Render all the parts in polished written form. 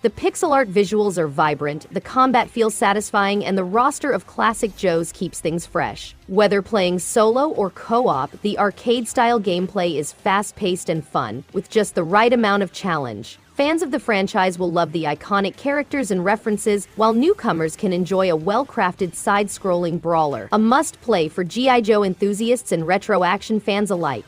The pixel art visuals are vibrant, the combat feels satisfying, and the roster of classic Joes keeps things fresh. Whether playing solo or co-op, the arcade-style gameplay is fast-paced and fun, with just the right amount of challenge. Fans of the franchise will love the iconic characters and references, while newcomers can enjoy a well-crafted side-scrolling brawler, a must-play for G.I. Joe enthusiasts and retro action fans alike.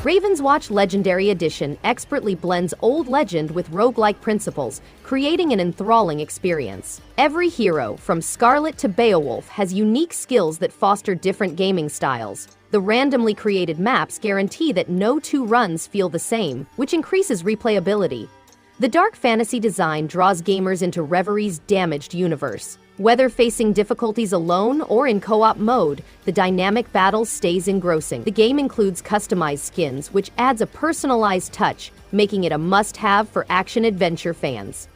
Ravenswatch Legendary Edition expertly blends old legend with roguelike principles, creating an enthralling experience. Every hero, from Scarlet to Beowulf, has unique skills that foster different gaming styles. The randomly created maps guarantee that no two runs feel the same, which increases replayability. The dark fantasy design draws gamers into Reverie's damaged universe. Whether facing difficulties alone or in co-op mode, the dynamic battle stays engrossing. The game includes customized skins, which adds a personalized touch, making it a must-have for action-adventure fans.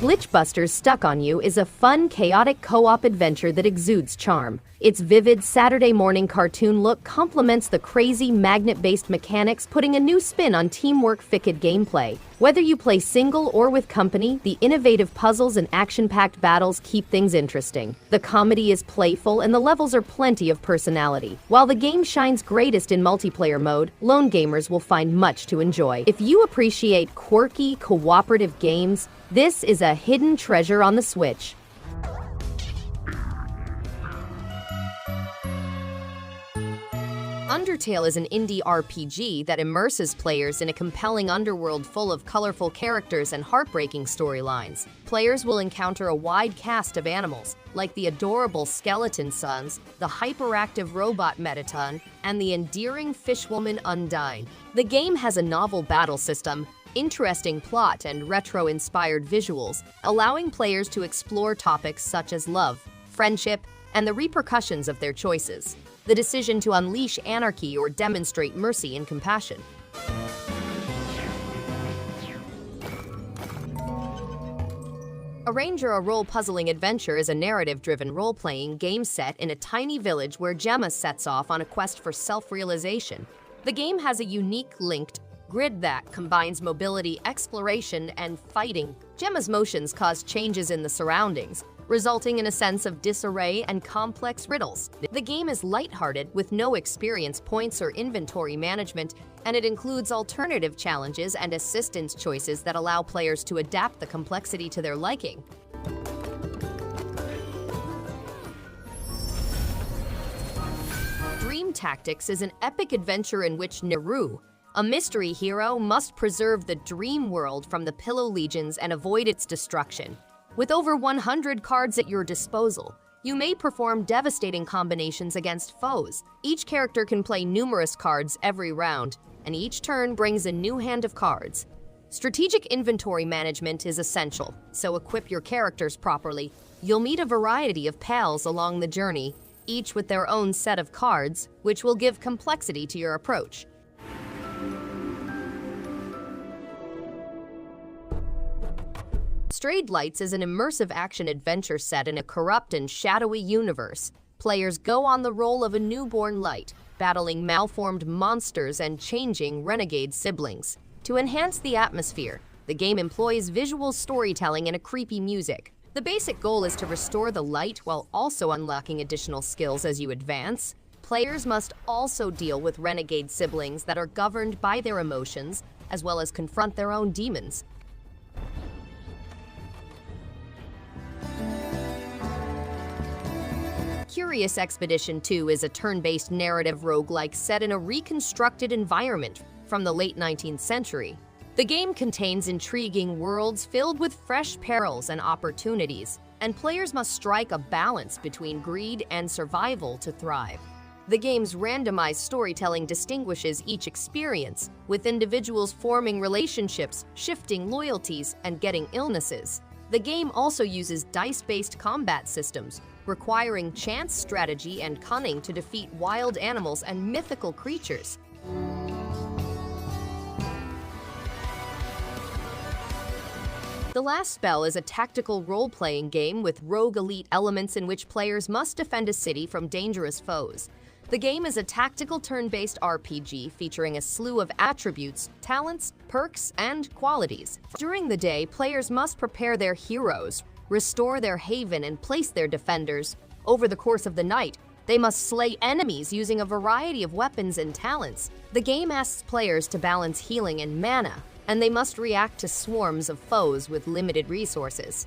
Glitchbusters Stuck on You is a fun, chaotic co-op adventure that exudes charm. Its vivid Saturday morning cartoon look complements the crazy magnet-based mechanics, putting a new spin on teamwork-ficked gameplay. Whether you play single or with company, the innovative puzzles and action-packed battles keep things interesting. The comedy is playful and the levels are plenty of personality. While the game shines greatest in multiplayer mode, lone gamers will find much to enjoy. If you appreciate quirky, cooperative games, this is a hidden treasure on the Switch. Undertale is an indie RPG that immerses players in a compelling underworld full of colorful characters and heartbreaking storylines. Players will encounter a wide cast of animals, like the adorable skeleton sons, the hyperactive robot Mettaton, and the endearing fishwoman Undyne. The game has a novel battle system, interesting plot, and retro-inspired visuals, allowing players to explore topics such as love, friendship, and the repercussions of their choices. The decision to unleash anarchy or demonstrate mercy and compassion. Arranger, a role-puzzling adventure, is a narrative-driven role-playing game set in a tiny village where Gemma sets off on a quest for self-realization. The game has a unique linked grid that combines mobility, exploration, and fighting. Gemma's motions cause changes in the surroundings, resulting in a sense of disarray and complex riddles. The game is lighthearted with no experience points or inventory management, and it includes alternative challenges and assistance choices that allow players to adapt the complexity to their liking. Dream Tactics is an epic adventure in which Naru, a mystery hero, must preserve the dream world from the Pillow Legions and avoid its destruction. With over 100 cards at your disposal, you may perform devastating combinations against foes. Each character can play numerous cards every round, and each turn brings a new hand of cards. Strategic inventory management is essential, so equip your characters properly. You'll meet a variety of pals along the journey, each with their own set of cards, which will give complexity to your approach. Strayed Lights is an immersive action-adventure set in a corrupt and shadowy universe. Players go on the role of a newborn light, battling malformed monsters and changing renegade siblings. To enhance the atmosphere, the game employs visual storytelling and a creepy music. The basic goal is to restore the light while also unlocking additional skills as you advance. Players must also deal with renegade siblings that are governed by their emotions, as well as confront their own demons. Curious Expedition 2 is a turn-based narrative roguelike set in a reconstructed environment from the late 19th century. The game contains intriguing worlds filled with fresh perils and opportunities, and players must strike a balance between greed and survival to thrive. The game's randomized storytelling distinguishes each experience, with individuals forming relationships, shifting loyalties, and getting illnesses. The game also uses dice-based combat systems, requiring chance, strategy, and cunning to defeat wild animals and mythical creatures. The Last Spell is a tactical role-playing game with rogue elite elements in which players must defend a city from dangerous foes. The game is a tactical turn-based RPG featuring a slew of attributes, talents, perks, and qualities. During the day, players must prepare their heroes, restore their haven, and place their defenders. Over the course of the night, they must slay enemies using a variety of weapons and talents. The game asks players to balance healing and mana, and they must react to swarms of foes with limited resources.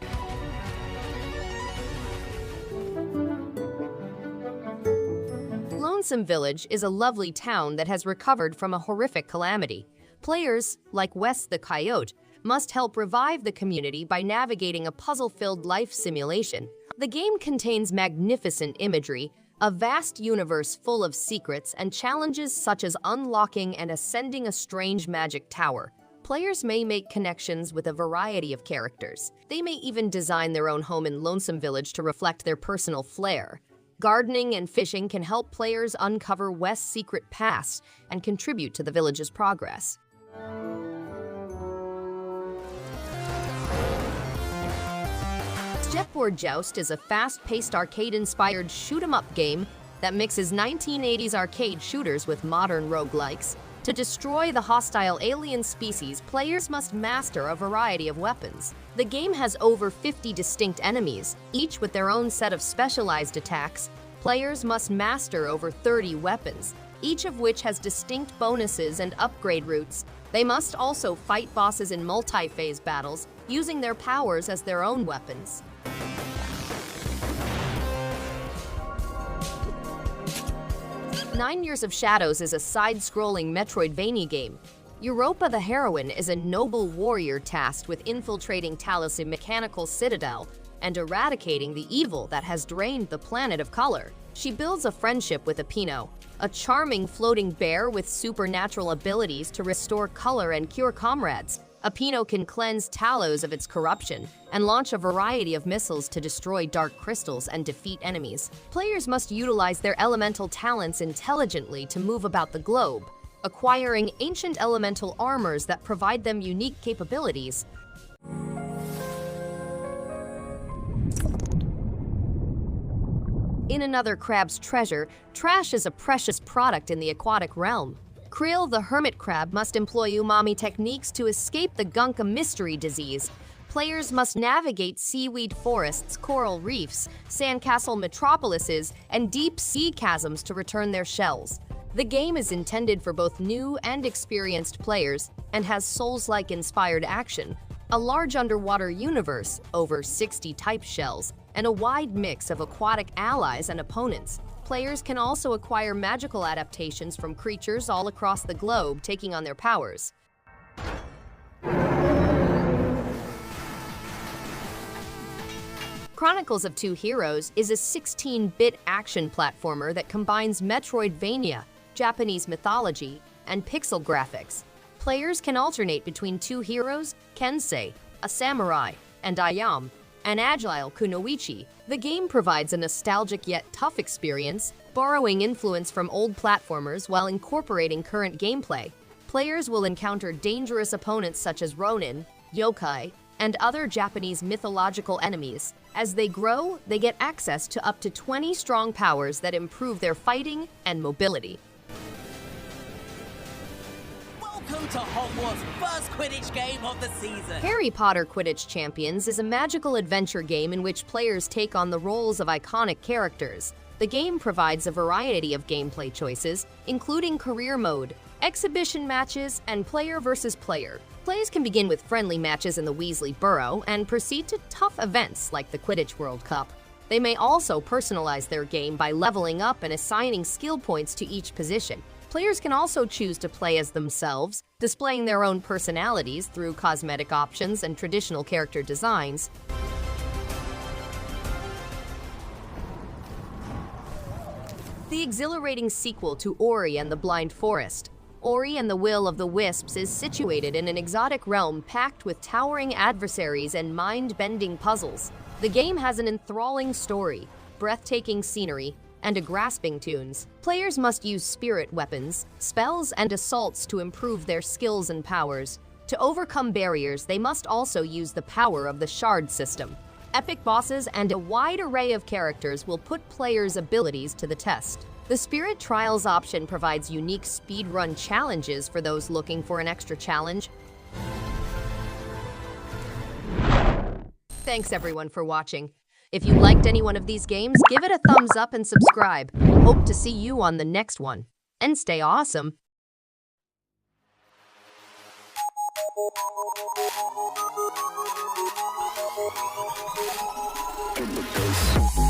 Lonesome Village is a lovely town that has recovered from a horrific calamity. Players, like Wes the Coyote, must help revive the community by navigating a puzzle-filled life simulation. The game contains magnificent imagery, a vast universe full of secrets, and challenges such as unlocking and ascending a strange magic tower. Players may make connections with a variety of characters. They may even design their own home in Lonesome Village to reflect their personal flair. Gardening and fishing can help players uncover West's secret past and contribute to the village's progress. Jetboard Joust is a fast-paced arcade-inspired shoot-'em-up game that mixes 1980s arcade shooters with modern roguelikes. To destroy the hostile alien species, players must master a variety of weapons. The game has over 50 distinct enemies, each with their own set of specialized attacks. Players must master over 30 weapons, each of which has distinct bonuses and upgrade routes. They must also fight bosses in multi-phase battles, using their powers as their own weapons. Nine Years of Shadows is a side-scrolling Metroidvania game. Europa the heroine is a noble warrior tasked with infiltrating Talos' mechanical citadel and eradicating the evil that has drained the planet of color. She builds a friendship with Epino, a charming floating bear with supernatural abilities to restore color and cure comrades. Epino can cleanse Talos of its corruption and launch a variety of missiles to destroy dark crystals and defeat enemies. Players must utilize their elemental talents intelligently to move about the globe, acquiring ancient elemental armors that provide them unique capabilities. In Another Crab's Treasure, trash is a precious product in the aquatic realm. Krill the hermit crab must employ umami techniques to escape the Gunka mystery disease. Players must navigate seaweed forests, coral reefs, sandcastle metropolises, and deep sea chasms to return their shells. The game is intended for both new and experienced players and has Souls-like inspired action, a large underwater universe, over 60 type shells, and a wide mix of aquatic allies and opponents. Players can also acquire magical adaptations from creatures all across the globe, taking on their powers. Chronicles of Two Heroes is a 16-bit action platformer that combines Metroidvania, Japanese mythology, and pixel graphics. Players can alternate between two heroes, Kensei, a samurai, and Ayame, an agile kunoichi. The game provides a nostalgic yet tough experience, borrowing influence from old platformers while incorporating current gameplay. Players will encounter dangerous opponents such as Ronin, yokai, and other Japanese mythological enemies. As they grow, they get access to up to 20 strong powers that improve their fighting and mobility. Welcome to Hogwarts' first Quidditch game of the season! Harry Potter Quidditch Champions is a magical adventure game in which players take on the roles of iconic characters. The game provides a variety of gameplay choices, including career mode, exhibition matches, and player versus player. Players can begin with friendly matches in the Weasley Burrow and proceed to tough events like the Quidditch World Cup. They may also personalize their game by leveling up and assigning skill points to each position. Players can also choose to play as themselves, displaying their own personalities through cosmetic options and traditional character designs. The exhilarating sequel to Ori and the Blind Forest, Ori and the Will of the Wisps, is situated in an exotic realm packed with towering adversaries and mind-bending puzzles. The game has an enthralling story, breathtaking scenery, and a grasping tunes. Players must use spirit weapons, spells, and assaults to improve their skills and powers. To overcome barriers, they must also use the power of the shard system. Epic bosses and a wide array of characters will put players' abilities to the test. The Spirit Trials option provides unique speedrun challenges for those looking for an extra challenge. Thanks everyone for watching. If you liked any one of these games, give it a thumbs up and subscribe. Hope to see you on the next one. And stay awesome! Chronicles.